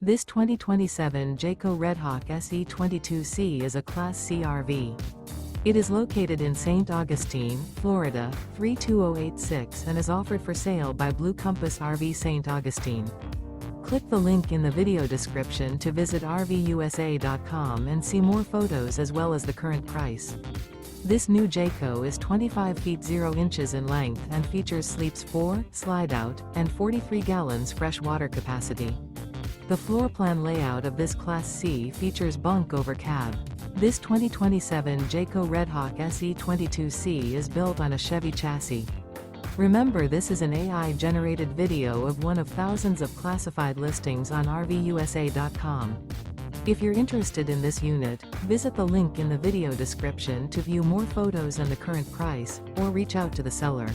This 2027 Jayco Redhawk SE 22C is a Class C RV. It is located in St. Augustine, Florida, 32086 and is offered for sale by Blue Compass RV St. Augustine. Click the link in the video description to visit RVUSA.com and see more photos as well as the current price. This new Jayco is 25 feet 0 inches in length and features sleeps 4, Slideout, and 43 gallons fresh water capacity. The floor plan layout of this Class C features Bunk Over Cab. This 2027 Jayco Redhawk SE 22C is built on a Chevy chassis. Remember, this is an AI-generated video of one of thousands of classified listings on RVUSA.com. If you're interested in this unit, visit the link in the video description to view more photos and the current price, or reach out to the seller.